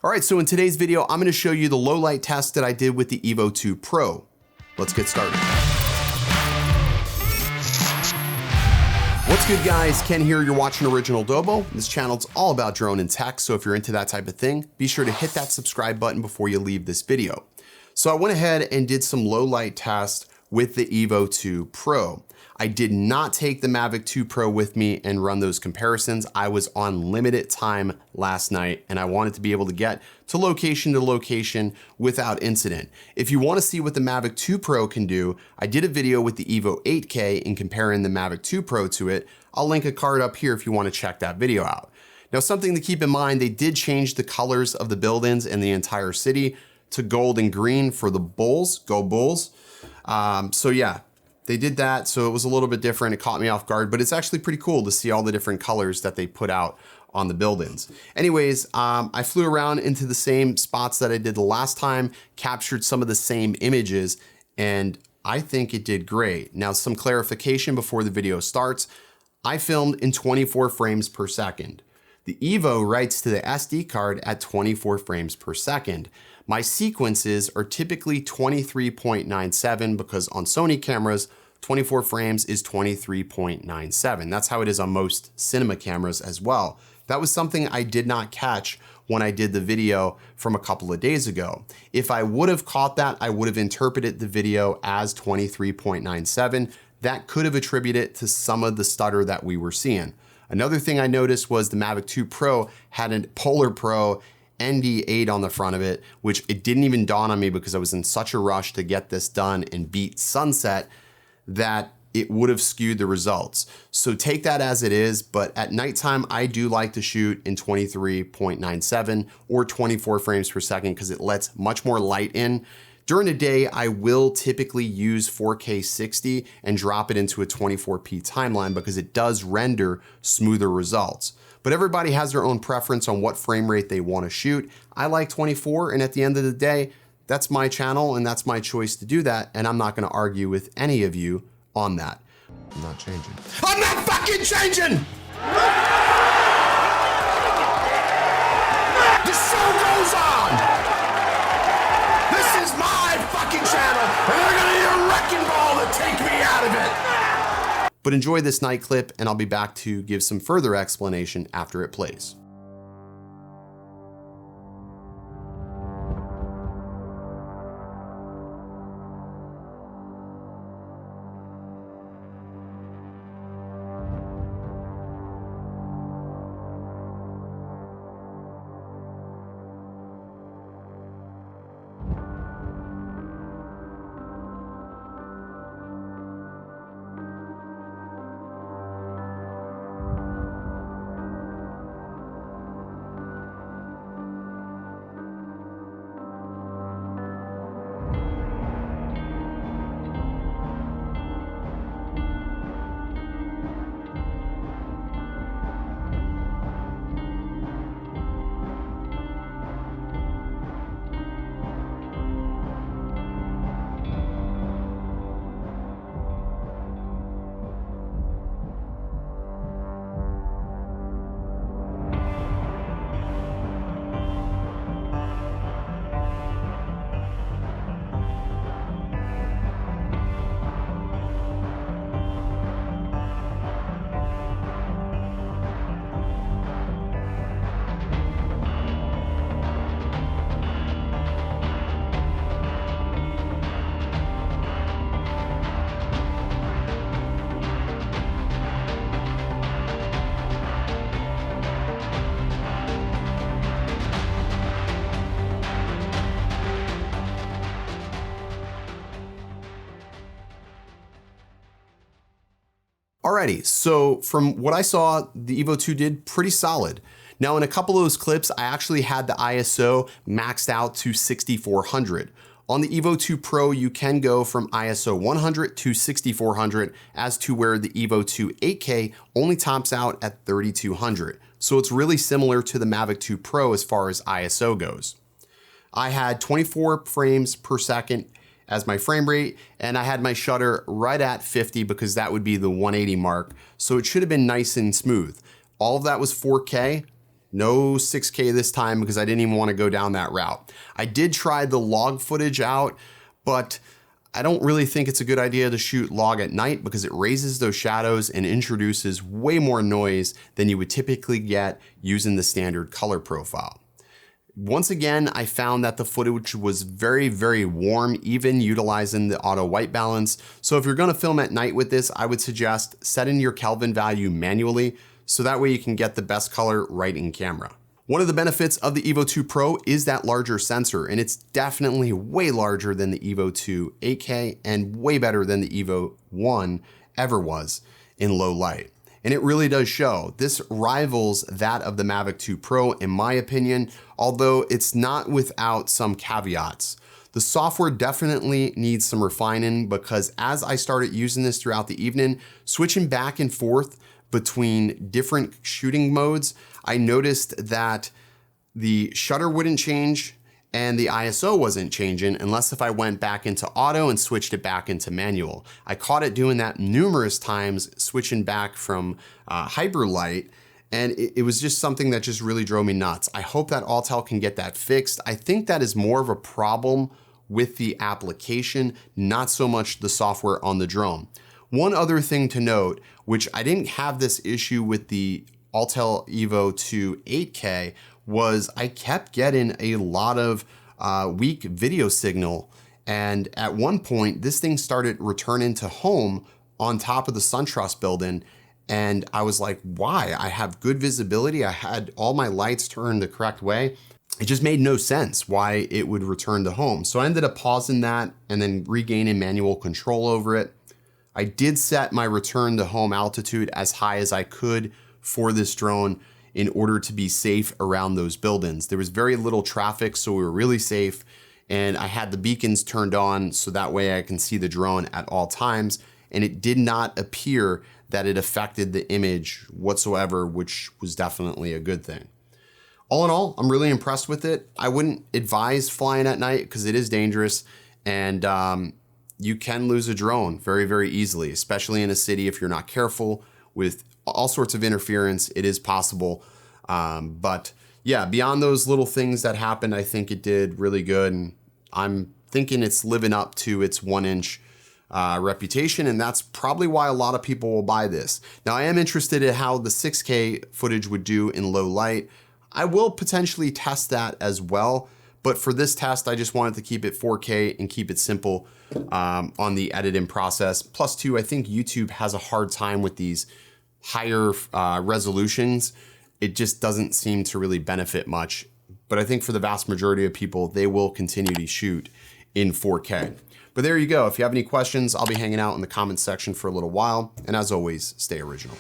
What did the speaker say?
All right, so in today's video, I'm gonna show you the low light test that I did with the EVO 2 Pro. Let's get started. What's good, guys? Ken here, you're watching Original Dobo. This channel's all about drone and tech, so if you're into that type of thing, be sure to hit that subscribe button before you leave this video. So I went ahead and did some low light tests with the EVO 2 Pro. I did not take the Mavic 2 Pro with me and run those comparisons. I was on limited time last night and I wanted to be able to get to location without incident. If you want to see what the Mavic 2 Pro can do, I did a video with the EVO 8K and comparing the Mavic 2 Pro to it. I'll link a card up here if you want to check that video out. Now, something to keep in mind, they did change the colors of the buildings in the entire city to gold and green for the Bulls, go Bulls. So yeah, they did that, so it was a little bit different. It caught me off guard, but it's actually pretty cool to see all the different colors that they put out on the buildings. Anyways, I flew around into the same spots that I did the last time, captured some of the same images, and I think it did great. Now, some clarification before the video starts. I filmed in 24 frames per second. The EVO writes to the SD card at 24 frames per second. My sequences are typically 23.97 because on Sony cameras, 24 frames is 23.97. That's how it is on most cinema cameras as well. That was something I did not catch when I did the video from a couple of days ago. If I would have caught that, I would have interpreted the video as 23.97. That could have attributed to some of the stutter that we were seeing. Another thing I noticed was the Mavic 2 Pro had a Polar Pro ND8 on the front of it, which it didn't even dawn on me because I was in such a rush to get this done and beat sunset that it would have skewed the results. So take that as it is, but at nighttime, I do like to shoot in 23.97 or 24 frames per second because it lets much more light in. During the day, I will typically use 4K 60 and drop it into a 24p timeline because it does render smoother results. But everybody has their own preference on what frame rate they want to shoot. I like 24, and at the end of the day, that's my channel and that's my choice to do that, and I'm not going to argue with any of you on that. I'm not changing. I'm not fucking changing! The show goes on! This is my fucking channel, and they're gonna need a wrecking ball to take me out of it! But enjoy this night clip, and I'll be back to give some further explanation after it plays. Alrighty, so from what I saw, the EVO 2 did pretty solid. Now in a couple of those clips, I actually had the ISO maxed out to 6400. On the EVO 2 Pro, you can go from ISO 100 to 6400 as to where the EVO 2 8K only tops out at 3200. So it's really similar to the Mavic 2 Pro as far as ISO goes. I had 24 frames per second as my frame rate, and I had my shutter right at 50 because that would be the 180 mark. So it should have been nice and smooth. All of that was 4K. No 6K this time because I didn't even want to go down that route. I did try the log footage out, but I don't really think it's a good idea to shoot log at night because it raises those shadows and introduces way more noise than you would typically get using the standard color profile. Once again, I found that the footage was very, very warm, even utilizing the auto white balance. So if you're gonna film at night with this, I would suggest setting your Kelvin value manually so that way you can get the best color right in camera. One of the benefits of the EVO 2 Pro is that larger sensor, and it's definitely way larger than the EVO 2 8K and way better than the EVO 1 ever was in low light. And it really does show. This rivals that of the Mavic 2 Pro in my opinion, although it's not without some caveats. The software definitely needs some refining because as I started using this throughout the evening, switching back and forth between different shooting modes, I noticed that the shutter wouldn't change and the ISO wasn't changing unless if I went back into auto and switched it back into manual. I caught it doing that numerous times, switching back from hyperlight, and it was just something that just really drove me nuts. I hope that autel can get that fixed. I think that is more of a problem with the application, not so much the software on the drone. One other thing to note, which I didn't have this issue with the autel EVO 2 8K, was I kept getting a lot of weak video signal. And at one point, this thing started returning to home on top of the SunTrust building. And I was like, why? I have good visibility. I had all my lights turned the correct way. It just made no sense why it would return to home. So I ended up pausing that and then regaining manual control over it. I did set my return to home altitude as high as I could for this drone in order to be safe around those buildings. There was very little traffic, so we were really safe. And I had the beacons turned on so that way I can see the drone at all times. And it did not appear that it affected the image whatsoever, which was definitely a good thing. All in all, I'm really impressed with it. I wouldn't advise flying at night because it is dangerous and you can lose a drone very, very easily, especially in a city if you're not careful with all sorts of interference. It is possible. But yeah, beyond those little things that happened, I think it did really good. And I'm thinking it's living up to its 1-inch reputation. And that's probably why a lot of people will buy this. Now I am interested in how the 6K footage would do in low light. I will potentially test that as well. But for this test, I just wanted to keep it 4K and keep it simple on the editing process. Plus two, I think YouTube has a hard time with these higher resolutions. It just doesn't seem to really benefit much. But I think for the vast majority of people, they will continue to shoot in 4K. But there you go. If you have any questions, I'll be hanging out in the comments section for a little while. And as always, stay original.